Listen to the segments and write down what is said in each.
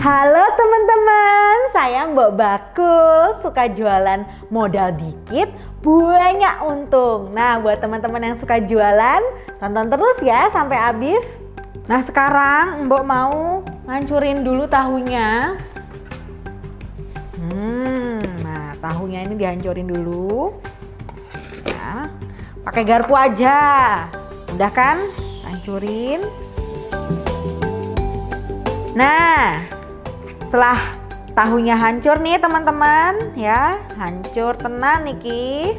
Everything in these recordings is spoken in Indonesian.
Halo teman-teman, saya Mbok Bakul, suka jualan modal dikit, banyak untung. Nah, buat teman-teman yang suka jualan, tonton terus ya sampai habis. Nah, sekarang Mbok mau ngancurin dulu tahunya. Nah, tahunya ini dihancurin dulu. Ya, pakai garpu aja. Udah kan? Hancurin. Nah, setelah tahunya hancur nih teman-teman, ya hancur tenan niki.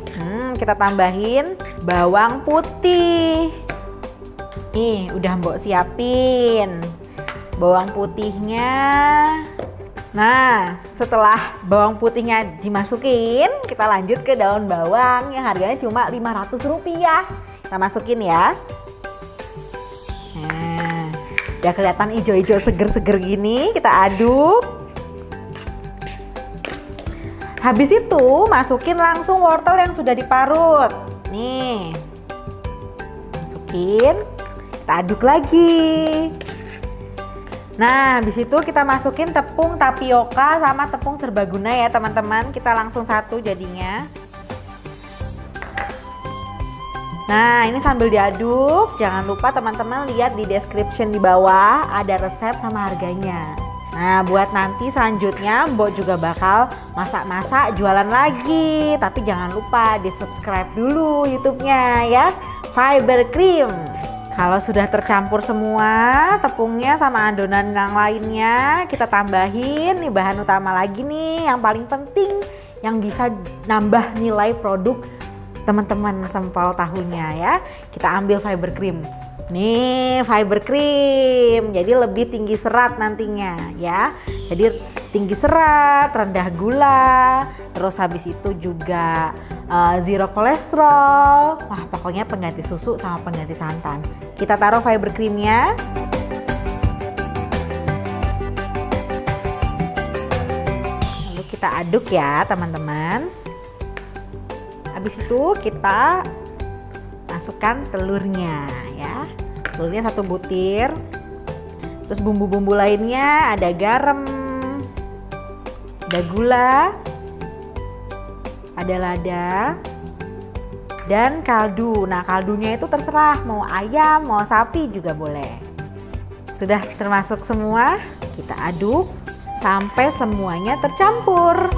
Kita tambahin bawang putih. Nih udah Mbok siapin bawang putihnya. Nah, setelah bawang putihnya dimasukin, kita lanjut ke daun bawang yang harganya cuma Rp500. Kita masukin ya. Nah, udah kelihatan hijau-hijau seger-seger gini, kita aduk. Habis itu masukin langsung wortel yang sudah diparut. Nih, masukin, kita aduk lagi. Nah, habis itu kita masukin tepung tapioka sama tepung serbaguna ya teman-teman. Kita langsung satu jadinya. Nah, ini sambil diaduk, jangan lupa teman-teman lihat di description di bawah ada resep sama harganya. Nah, buat nanti selanjutnya Mbok juga bakal masak-masak jualan lagi. Tapi jangan lupa di subscribe dulu YouTube-nya ya, Fiber Cream. Kalau sudah tercampur semua tepungnya sama adonan yang lainnya, kita tambahin nih bahan utama lagi nih yang paling penting yang bisa nambah nilai produk teman-teman sempol tahunya ya. Kita ambil fiber cream. Nih fiber cream, jadi lebih tinggi serat nantinya ya. Jadi tinggi serat, rendah gula, terus habis itu juga zero kolesterol. Wah, pokoknya pengganti susu sama pengganti santan. Kita taruh fiber creamnya. Lalu kita aduk ya teman-teman. Habis itu kita masukkan telurnya ya. Telurnya 1 butir. Terus bumbu-bumbu lainnya ada garam, ada gula, ada lada, dan kaldu. Nah, kaldunya itu terserah mau ayam, mau sapi juga boleh. Sudah termasuk semua, kita aduk sampai semuanya tercampur.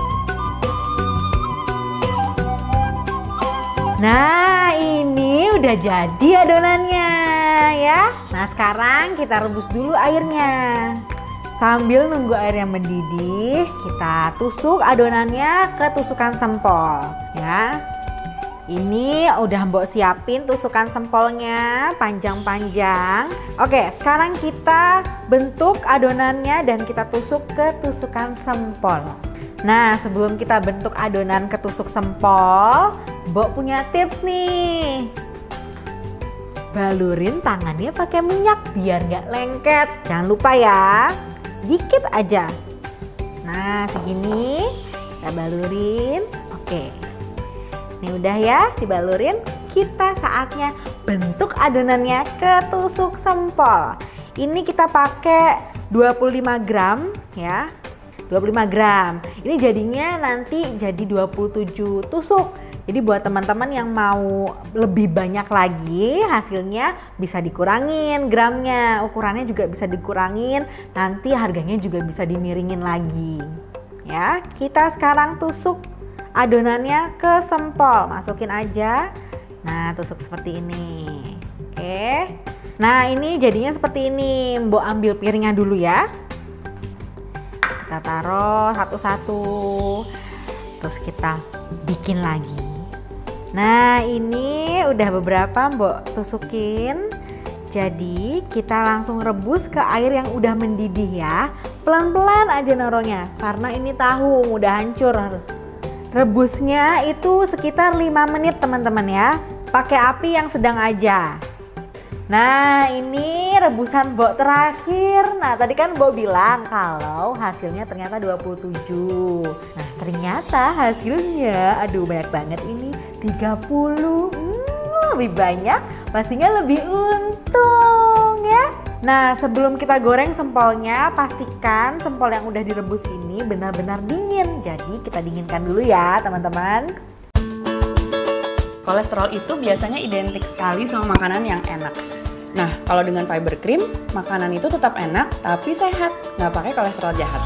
Nah, ini udah jadi adonannya ya. Nah, sekarang kita rebus dulu airnya. Sambil nunggu airnya mendidih, kita tusuk adonannya ke tusukan sempol ya. Ini udah Mbok siapin tusukan sempolnya panjang-panjang. Oke, sekarang kita bentuk adonannya dan kita tusuk ke tusukan sempol. Nah, sebelum kita bentuk adonan ketusuk sempol, Mbok punya tips nih. Balurin tangannya pakai minyak biar nggak lengket. Jangan lupa ya, dikit aja. Nah, segini kita balurin. Oke, ini udah ya dibalurin. Kita saatnya bentuk adonannya ketusuk sempol. Ini kita pakai 25 gram ya. 25 gram. Ini jadinya nanti jadi 27 tusuk. Jadi buat teman-teman yang mau lebih banyak lagi hasilnya bisa dikurangin gramnya, ukurannya juga bisa dikurangin, nanti harganya juga bisa dimiringin lagi. Ya, kita sekarang tusuk adonannya ke sempol, masukin aja. Nah, tusuk seperti ini. Oke. Nah, ini jadinya seperti ini. Mbok ambil piringnya dulu ya. Kita taruh satu-satu, terus kita bikin lagi. Nah, ini udah beberapa Mbok tusukin. Jadi kita langsung rebus ke air yang udah mendidih ya. Pelan-pelan aja naruhnya karena ini tahu udah hancur. Harus rebusnya itu sekitar 5 menit teman-teman ya. Pakai api yang sedang aja. Nah, ini rebusan Mbok terakhir. Nah, tadi kan Mbok bilang kalau hasilnya ternyata 27. Nah, ternyata hasilnya, aduh banyak banget ini, 30. Lebih banyak, pastinya lebih untung ya. Nah, sebelum kita goreng sempolnya, pastikan sempol yang udah direbus ini benar-benar dingin. Jadi kita dinginkan dulu ya teman-teman. Kolesterol itu biasanya identik sekali sama makanan yang enak. Nah, kalau dengan fiber cream, makanan itu tetap enak tapi sehat, nggak pakai kolesterol jahat.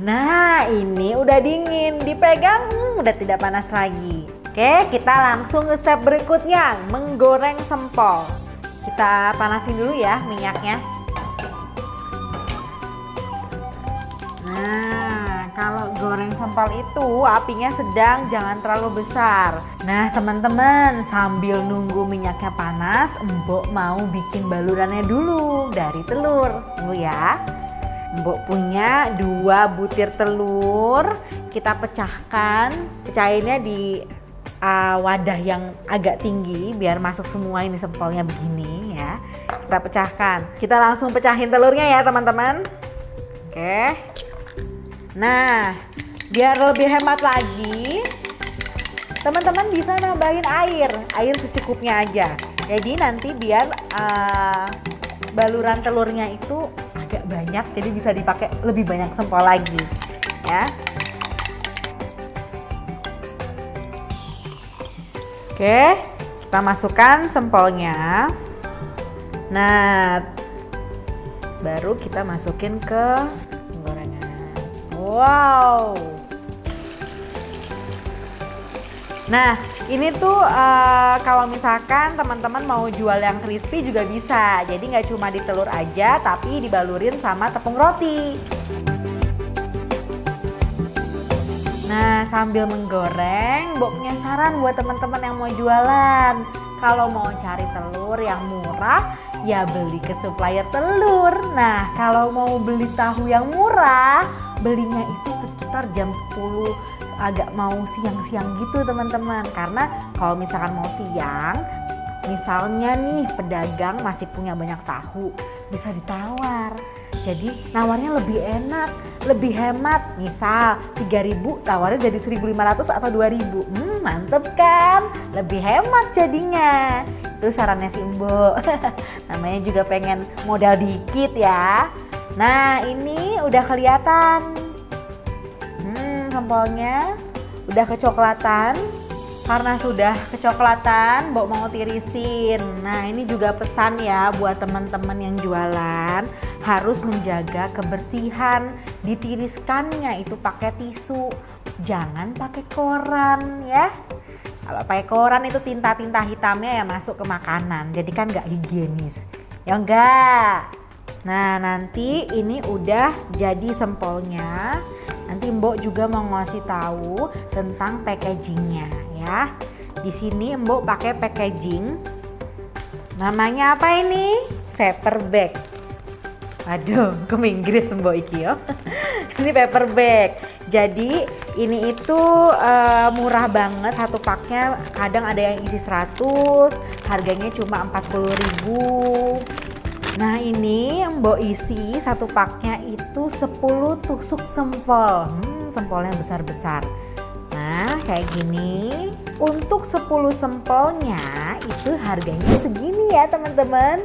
Nah, ini udah dingin, dipegang udah tidak panas lagi. Oke, kita langsung ke step berikutnya, menggoreng sempol. Kita panasin dulu ya minyaknya. Nah, kalau goreng sempol itu apinya sedang, jangan terlalu besar. Nah teman-teman, sambil nunggu minyaknya panas, Mbok mau bikin balurannya dulu dari telur. Tunggu ya. Mbok punya 2 butir telur, kita pecahkan, pecahinnya di wadah yang agak tinggi biar masuk semua ini sempolnya begini ya. Kita pecahkan, kita langsung pecahin telurnya ya teman-teman. Oke. Nah, biar lebih hemat lagi, teman-teman bisa nambahin air secukupnya aja. Jadi nanti biar baluran telurnya itu agak banyak, jadi bisa dipakai lebih banyak sempol lagi ya. Oke, kita masukkan sempolnya. Nah, baru kita masukin ke penggorengan. Wow. Nah, ini tuh kalau misalkan teman-teman mau jual yang crispy juga bisa. Jadi nggak cuma di telur aja, tapi dibalurin sama tepung roti. Nah, sambil menggoreng, Mbok punya saran buat teman-teman yang mau jualan. Kalau mau cari telur yang murah, ya beli ke supplier telur. Nah, kalau mau beli tahu yang murah, belinya itu sekitar jam 10. Agak mau siang-siang gitu teman-teman, karena kalau misalkan mau siang, misalnya nih pedagang masih punya banyak tahu, bisa ditawar. Jadi nawarnya lebih enak, lebih hemat. Misal 3.000 tawarnya jadi 1.500 atau 2.000. Mantep kan? Lebih hemat jadinya. Itu sarannya si Mbok. Namanya juga pengen modal dikit ya. Nah, ini udah kelihatan. Sempolnya udah kecoklatan. Karena sudah kecoklatan, Mbok mau tirisin. Nah, ini juga pesan ya buat teman-teman yang jualan, harus menjaga kebersihan. Ditiriskannya itu pakai tisu, jangan pakai koran ya. Kalau pakai koran itu tinta-tinta hitamnya ya masuk ke makanan, jadi kan nggak higienis. Ya enggak. Nah, nanti ini udah jadi sempolnya. Nanti Mbok juga mau ngasih tahu tentang packagingnya ya. Di sini Mbok pakai packaging. Namanya apa ini? Paper bag. Aduh, ke Inggris Mbok iki yo. Ini paper bag. Jadi ini itu murah banget, satu paknya kadang ada yang isi 100, harganya cuma 40.000. Nah, ini Mbok isi satu paknya itu 10 tusuk sempol. Sempolnya besar-besar. Nah, kayak gini. Untuk 10 sempolnya itu harganya segini ya teman-teman.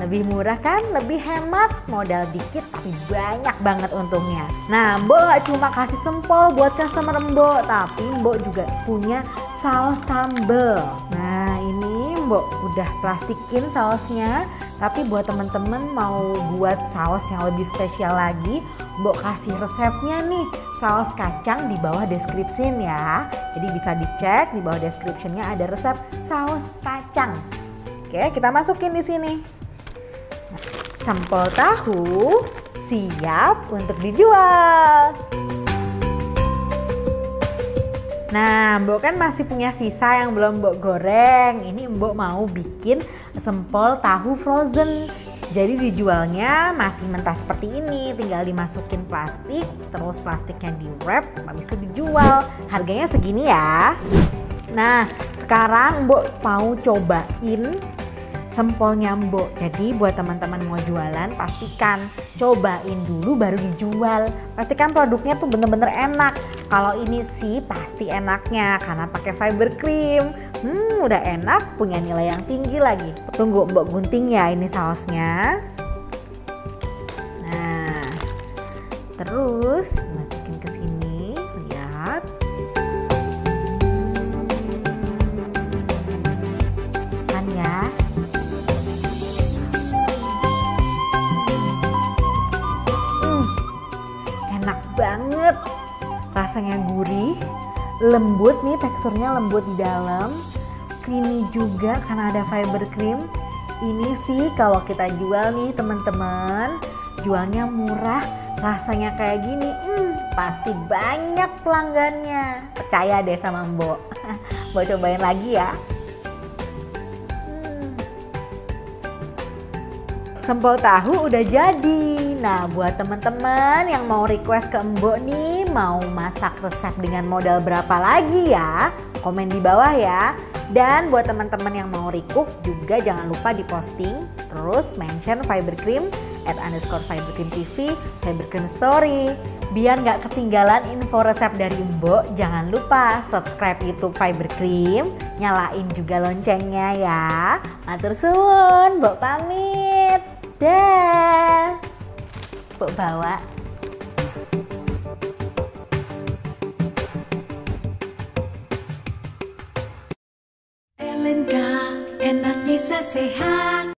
Lebih murah kan? Lebih hemat, modal dikit tapi banyak banget untungnya. Nah, Mbok gak cuma kasih sempol buat customer Mbok, tapi Mbok juga punya saus sambal. Nah, ini Mbok udah plastikin sausnya. Tapi buat teman-teman mau buat saus yang lebih spesial lagi, Mbok kasih resepnya nih, saus kacang di bawah description ya. Jadi bisa dicek di bawah descriptionnya ada resep saus kacang. Oke, kita masukin di sini. Sempol tahu siap untuk dijual. Nah, Mbok kan masih punya sisa yang belum Mbok goreng. Ini Mbok mau bikin sempol tahu frozen. Jadi dijualnya masih mentah seperti ini, tinggal dimasukin plastik, terus plastiknya di wrap, habis itu dijual. Harganya segini ya. Nah, sekarang Mbok mau cobain sempolnya Mbok. Jadi buat teman-teman mau jualan, pastikan cobain dulu baru dijual. Pastikan produknya tuh bener-bener enak. Kalau ini sih pasti enaknya karena pakai fiber cream. Udah enak, punya nilai yang tinggi lagi. Tunggu Mbok gunting ya ini sausnya. Nah, terus masukin ke sini, lihat. Kan ya. Enak banget. Rasanya gurih, lembut nih, teksturnya lembut di dalam. Creamy juga karena ada fiber cream. Ini sih kalau kita jual nih teman-teman, jualnya murah, rasanya kayak gini, pasti banyak pelanggannya. Percaya deh sama Mbok. Mbok cobain lagi ya. Sempol tahu udah jadi. Nah, buat teman-teman yang mau request ke Mbok nih, mau masak resep dengan modal berapa lagi ya? Komen di bawah ya. Dan buat teman-teman yang mau recook juga jangan lupa diposting, terus mention Fiber Cream @_fibercreamtv, Fiber Cream Story. Biar nggak ketinggalan info resep dari Mbok, jangan lupa subscribe YouTube Fiber Cream, nyalain juga loncengnya ya. Matur suwun, Mbok pamit. Dah. Mbok bawa. LNK enak bisa sehat.